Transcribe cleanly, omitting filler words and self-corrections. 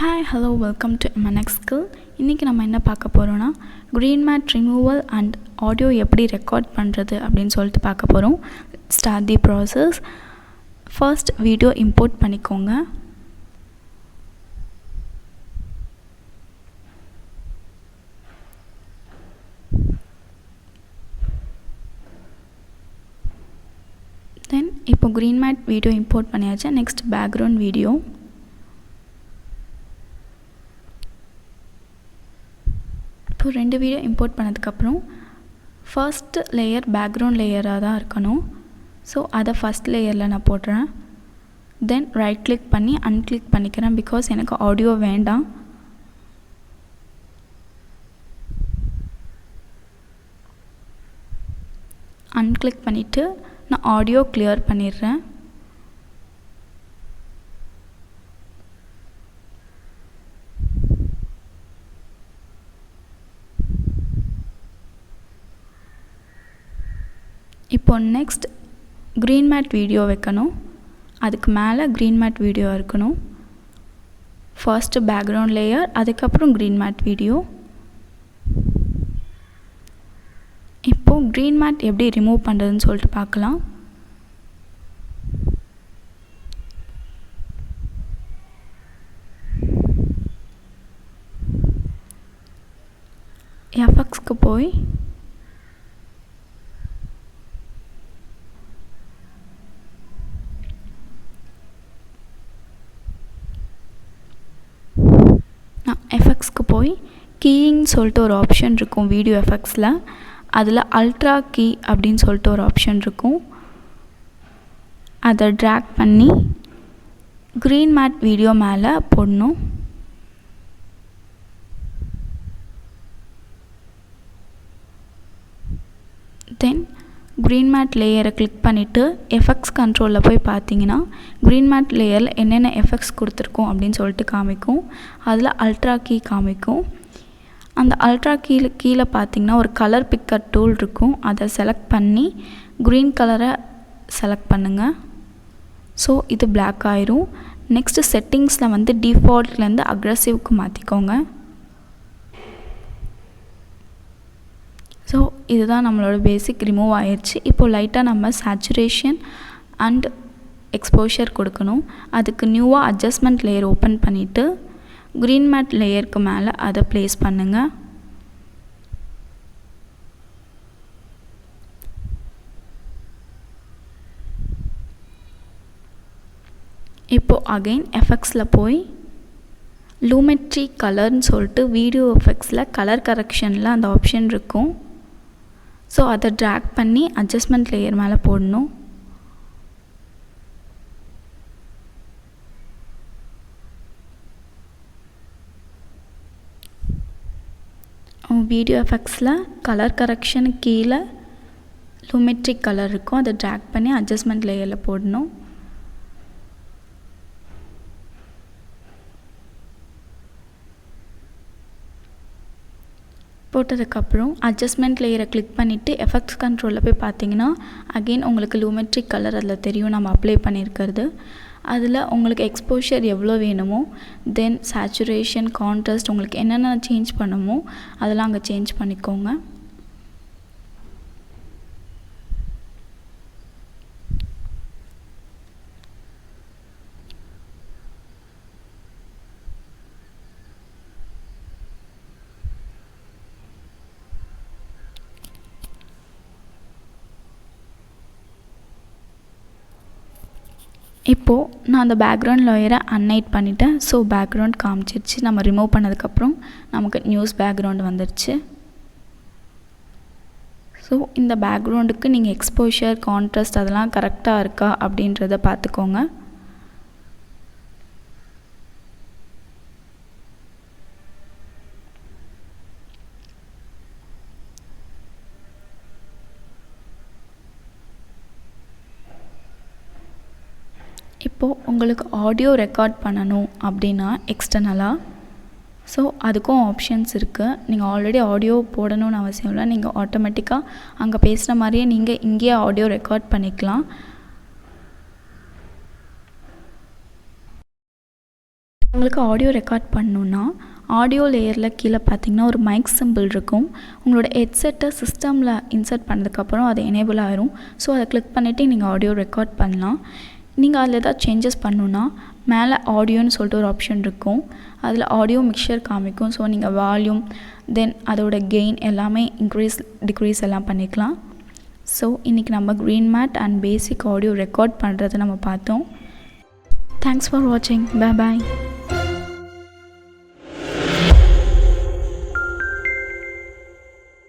Hi, hello, welcome to MNXSKILL. இன்னைக்கு நம்ம என்ன பார்க்க போறோம்னா green mat removal and audio எப்படி ரெக்கார்ட் பண்றது அப்படினு சொல்லிட்டு பார்க்க போறோம். Start the process. First video import பண்ணிக்கோங்க. Then இப்போ green mat video import பண்ணியாச்சு. Next background video. இப்போ ரெண்டு வீடியோ இம்போர்ட் பண்ணதுக்கப்புறம் ஃபர்ஸ்ட் லேயர் பேக்ரவுண்ட் லேயராக தான் இருக்கணும். ஸோ அதை ஃபஸ்ட் லேயரில் நான் போடுறேன். தென் ரைட் கிளிக் பண்ணி அன்கிளிக் பண்ணிக்கிறேன் பிகாஸ் எனக்கு ஆடியோ வேண்டாம். அன்கிளிக் பண்ணிவிட்டு நான் ஆடியோ கிளியர் பண்ணிடுறேன். இப்போ நெக்ஸ்ட் green mat வீடியோ வைக்கணும். அதுக்கு மேலே green mat வீடியோ இருக்கணும். ஃபர்ஸ்ட் பேக்ரவுண்ட் லேயர், அதுக்கப்புறம் green mat வீடியோ. இப்போ green mat எப்படி ரிமூவ் பண்ணுறதுன்னு சொல்லிட்டு பார்க்கலாம். எஃபெக்ட்ஸ்க்கு போய் எஃபெக்ட்ஸ்க்கு போய் கீயிங்னு சொல்லிட்டு ஒரு ஆப்ஷன் இருக்கும் வீடியோ எஃபெக்ட்ஸில். அதில் அல்ட்ரா கீ அப்படின்னு சொல்லிட்டு ஒரு ஆப்ஷன் இருக்கும். அதை ட்ராக் பண்ணி green mat வீடியோ மேலே போடணும். தென் green mat லேயரை கிளிக் பண்ணிவிட்டு எஃபெக்ட்ஸ் கண்ட்ரோலில் போய் பார்த்தீங்கன்னா green mat லேயரில் என்னென்ன எஃபெக்ட்ஸ் கொடுத்துருக்கோம் அப்படின்னு சொல்லிட்டு காமிக்கும். அதில் அல்ட்ரா கீ காமிக்கும். அந்த அல்ட்ரா கீழே பார்த்தீங்கன்னா ஒரு கலர் பிக்கர் டூல் இருக்கும். அதை செலக்ட் பண்ணி க்ரீன் கலரை செலக்ட் பண்ணுங்கள். ஸோ இது பிளாக் ஆயிரும். நெக்ஸ்ட்டு செட்டிங்ஸில் வந்து டிஃபால்ட்லேருந்து அக்ரெசிவ்க்கு மாற்றிக்கோங்க. ஸோ இதுதான் நம்மளோட பேசிக் ரிமூவ் ஆயிடுச்சு. இப்போது லைட்டாக நம்ம சேச்சுரேஷன் அண்ட் எக்ஸ்போஷர் கொடுக்கணும். அதுக்கு நியூவாக அட்ஜஸ்ட்மெண்ட் லேயர் ஓப்பன் பண்ணிவிட்டு green mat லேயருக்கு மேலே அதை ப்ளேஸ் பண்ணுங்கள். இப்போது அகெயின் எஃபெக்ட்ஸில் போய் லூமெட்ரி கலர்னு சொல்லிட்டு வீடியோ எஃபெக்ட்ஸில் கலர் கரெக்ஷனில் அந்த ஆப்ஷன் இருக்கும். ஸோ அதை ட்ராக் பண்ணி அட்ஜஸ்ட்மெண்ட் லேயர் மேலே போடணும். வீடியோ எஃபெக்ட்ஸில் கலர் கரெக்ஷனுக்கு கீழே லூமெட்ரிக் கலர் இருக்கும். அதை ட்ராக் பண்ணி அட்ஜஸ்ட்மெண்ட் லேயரில் போடணும். போட்டதுக்கப்புறம் அட்ஜஸ்ட்மெண்ட் லேயரை கிளிக் பண்ணிவிட்டு எஃபெக்ட்ஸ் கண்ட்ரோலில் போய் பார்த்தீங்கன்னா அகெயின் உங்களுக்கு லூமெட்ரிக் கலர் அதில் தெரியும் நம்ம அப்ளை பண்ணியிருக்கிறது. அதில் உங்களுக்கு எக்ஸ்போஷர் எவ்வளோ வேணுமோ, தென் சேச்சுரேஷன், கான்ட்ராஸ்ட் உங்களுக்கு என்னென்ன சேஞ்ச் பண்ணுமோ அதெல்லாம் அங்கே சேஞ்ச் பண்ணிக்கோங்க. இப்போது நான் அந்த பேக்ரவுண்ட் லேயரை அன்ஹைட் பண்ணிட்டேன். ஸோ பேக்ரவுண்ட் காமிச்சிருச்சு. நம்ம ரிமூவ் பண்ணதுக்கப்புறம் நமக்கு நியூஸ் பேக்ரவுண்ட் வந்துருச்சு. ஸோ இந்த பேக்ரவுண்டுக்கு நீங்கள் எக்ஸ்போஷர், கான்ட்ராஸ்ட் அதெல்லாம் கரெக்டாக இருக்கா அப்படின்றத பார்த்துக்கோங்க. இப்போது உங்களுக்கு ஆடியோ ரெக்கார்ட் பண்ணணும் அப்படின்னா எக்ஸ்டர்னலாக ஸோ அதுக்கும் ஆப்ஷன்ஸ் இருக்குது. நீங்கள் ஆல்ரெடி ஆடியோ போடணும்னு அவசியம் இல்லை. நீங்கள் ஆட்டோமேட்டிக்காக அங்கே பேசுகிற மாதிரியே நீங்கள் இங்கேயே ஆடியோ ரெக்கார்ட் பண்ணிக்கலாம். உங்களுக்கு ஆடியோ ரெக்கார்ட் பண்ணணுன்னா ஆடியோ லேயரில் கீழே பார்த்தீங்கன்னா ஒரு மைக் சிம்பிள் இருக்கும். உங்களோட ஹெட்செட்டை சிஸ்டமில் இன்சர்ட் பண்ணதுக்கப்புறம் அது எனேபிள் ஆயிரும். ஸோ அதை கிளிக் பண்ணிவிட்டு நீங்கள் ஆடியோ ரெக்கார்ட் பண்ணலாம். நீங்கள் அதில் ஏதாவது சேஞ்சஸ் பண்ணணுன்னா மேலே ஆடியோன்னு சொல்லிட்டு ஒரு ஆப்ஷன் இருக்கும். அதில் ஆடியோ மிக்சர் காமிக்கும். ஸோ நீங்கள் வால்யூம் தென் அதோட கெயின் எல்லாமே இன்க்ரீஸ் டிக்ரீஸ் எல்லாம் பண்ணிக்கலாம். ஸோ இன்றைக்கி நம்ம green mat and basic audio record பண்ணுறதை நம்ம பார்த்தோம். தேங்க்ஸ் ஃபார் வாட்சிங். பை பாய்.